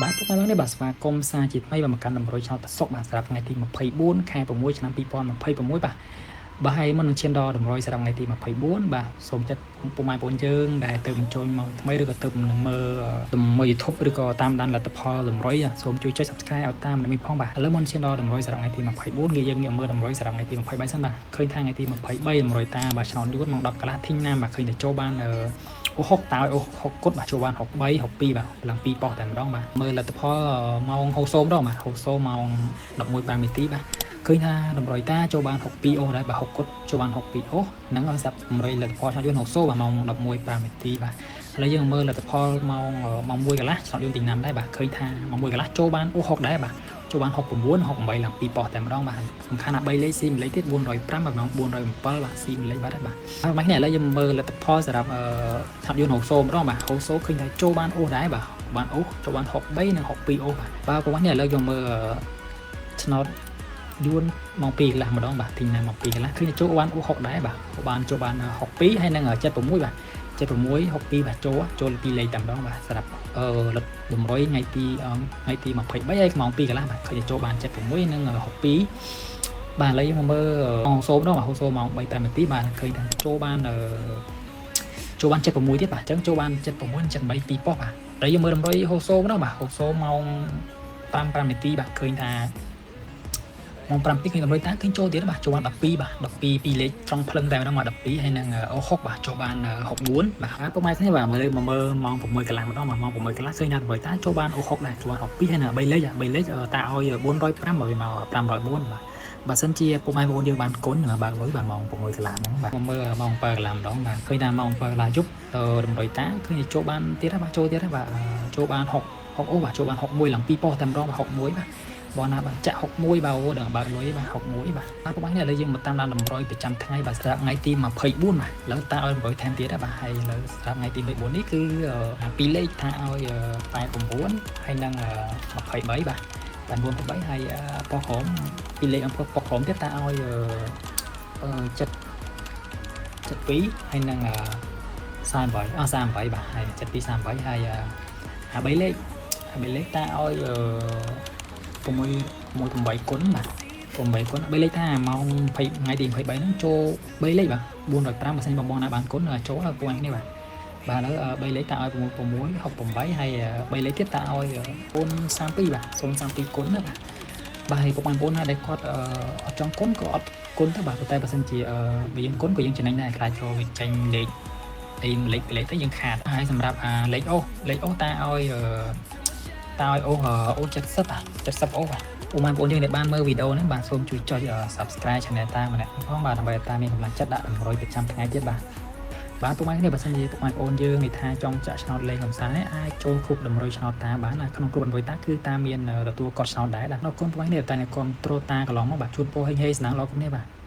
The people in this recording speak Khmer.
បាទពុកម៉ែបងនេះបាទស្វាគមន៍សាជាថ្មីបាទមកកាន់តម្រុយឆ្នោតសុកបាទសម្រាប់ថ្ងៃទី24ខែ6ឆ្នាំ2026បាទបាទហើយមុននឹងឈានដល់តម្រុយសម្រាប់ថ្ងៃទី24បាទសូមចាត់ពុកម៉ែបងយើងដែលទៅបញ្ចូលមកថ្មីឬក៏ទៅនឹងមើលមើល YouTube ឬក៏តាមដានលទ្ធផលតម្រុយសូមជួយចុច Subscribe ឲ្យតាមនេះផងបាទឥឡូវមុនឈានដល់តម្រុយសម្រាប់ថ្ងៃទី24គឺយើងងាកមើលតម្រុយសម្រាប់ថ្ងៃទី23សិនបាទឃើញថាថ្ងៃទី23តម្រុយតាបាទឆ្នោតយួនមក10កន្លះធីងណាបាទឃើញតែចូលបានអូ6តើអូ6គត់បាទចូលបាន63 62បាទឡើង2ប៉ោះតែម្ដងបាទមើលលទ្ធផលម៉ោងហូសូមដល់បាទហូសូម៉ោង11:05នាទីបាទឃើញថាតម្រុយតាចូលបាន62អូដែរបាទ6គត់ចូលបាន62អូហ្នឹងឲ្យសាប់តម្រុយលទ្ធផលឆ្នោតយួនហូសូបាទម៉ោង11:05នាទីបាទឥឡូវយើងមើលលទ្ធផលម៉ោង1កន្លះឆ្នោតយួនទីណាំដែរបាទឃើញថាម៉ោង1កន្លះចូលបានអូ6ដែរបាទចូលបាន69 68ឡើង2ប៉ោះតែម្ដងបាទសំខាន់ណា3លេខស៊ី1លេខទៀត405បាទម៉ោង407បាទស៊ី1លេខបាទបាទមកនេះឥឡូវយើងមើលលទ្ធផលសម្រាប់ឆាប់យួនហូសូម្ដងបាទហូសូឃើញថាចូលបានអូដែរបាទបានអូចូលបាន63និង62អូបាទបាទប្រហែលនេះឥឡូវយើងមើលឆ្នោតយួនម៉ោង2កន្លះម្ដងបាទទីណាម៉ោង2កន្លះឃើញចូលបានអូ6ដែរបាទបានចូលបាន62ហើយនឹង76បាទ76 62បាទចូល2លេខតែម្ដងបាទសម្រាប់លទ្ធតម្រុយថ្ងៃទី23ហើយម៉ោង2កន្លះបាទឃើញចូលបាន76និង62បាទឥឡូវយើងមកមើលហូសូម្ដងបាទហូសូម៉ោង3:05នាទីបាទឃើញថាចូលបាន76ទៀតបាទអញ្ចឹងចូលបាន76 78 2ប៉ោះបាទឥឡូវយើងមើលតម្រុយហូសូម្ដងបាទហូសូម៉ោង5:05នាទីបាទឃើញថាម៉ោង7ឃើញតម្រុយតាឃើញចូលទៀតបាទចូលបាន12បាទ12 2លេខត្រង់ភ្លឹងតែម្ដងបាទ12ហើយនឹងអូ6បាទចូលបាន64បាទហើយពុកម៉ែគ្នាបាទមើលម៉ោង6កន្លះម្ដងបាទម៉ោង6កន្លះឃើញថាតម្រុយតាចូលបានអូ6ដែរចូលបាន62ហើយនឹង3លេខ3លេខតាឲ្យ405ឲ្យមក504បាទបើសិនជាពុកម៉ែបងប្អូនយើងបានគុណបើកលុយបាទម៉ោង6កន្លះហ្នឹងបាទមើលម៉ោង7កន្លះម្ដងបាទឃើញថាម៉ោង7កន្លះយប់តម្រុយតាឃើញចូលបានទៀតបាទចូលទៀតបាទចូលបាន6អូបាទចូលបាន61ឡើង2ប៉ោះតែម្ដងបាទ61បាទបងណាបាទចាក់61បាទអូដល់បើកលុយបាទ61បាទពុកម៉ែនេះឥឡូវយើងមកតាមដានតម្រុយប្រចាំថ្ងៃបាទសម្រាប់ថ្ងៃទី24បាទឥឡូវតាឲ្យតម្រុយថែមទៀតបាទហើយឥឡូវសម្រាប់ថ្ងៃទី24នេះគឺ2លេខថាឲ្យ89ហើយនឹង23បាទ9 8ហើយប៉ុសក្រម2លេខអំពើប៉ុសក្រមទៀតតាឲ្យ72ហើយនឹង38 38បាទហើយ72 38ហើយ3លេខតាឲ្យ6 8គុណបាទ8គុណ3លេខថាម៉ោង20ថ្ងៃទី23ហ្នឹងចូល3លេខបាទ405បើសិនបងណាបានគុណចូលឲ្យពួកនេះបាទបាទឥឡូវ3លេខតាឲ្យ6 68ហើយ3លេខទៀតតាឲ្យ032បាទ032គុណណាបាទបាទហើយពុកបងប្អូនណាដែលគាត់អត់ចង់គុណក៏អត់គុណទៅបាទតែបើសិនជាយើងគុណក៏យើងចំណេញដែរខ្លាចចូលវាចេញលេខអីលេខទៅយើងខាតហើយសម្រាប់លេខអូតាឲ្យអូ70បាទ70អូបាទពុកម៉ែបងប្អូនយើងដែលបានមើលវីដេអូនេះបាទសូមជួយចុច Subscribe Channel តាម្នាក់ផងបាទដើម្បីតាមានកម្លាំងចិត្តដាក់តម្រុយប្រចាំថ្ងៃទៀតបាទពុកម៉ែនេះបើសិនជាពុកម៉ែបងប្អូនយើងនិយាយថាចង់ចាក់ឆ្នោតលេងកំសាន្តនេះអាចចូលគ្រប់តម្រុយឆ្នោតតាបានក្នុងគ្រប់តម្រុយតាគឺតាមានទទួលកត់ឆ្នោតដែរដល់គុណពុកម៉ែនេះតែគ្រប់ត្រូលតាកន្លងមកបាទជួនពោហេងហេស្នងលោកនេះបាទ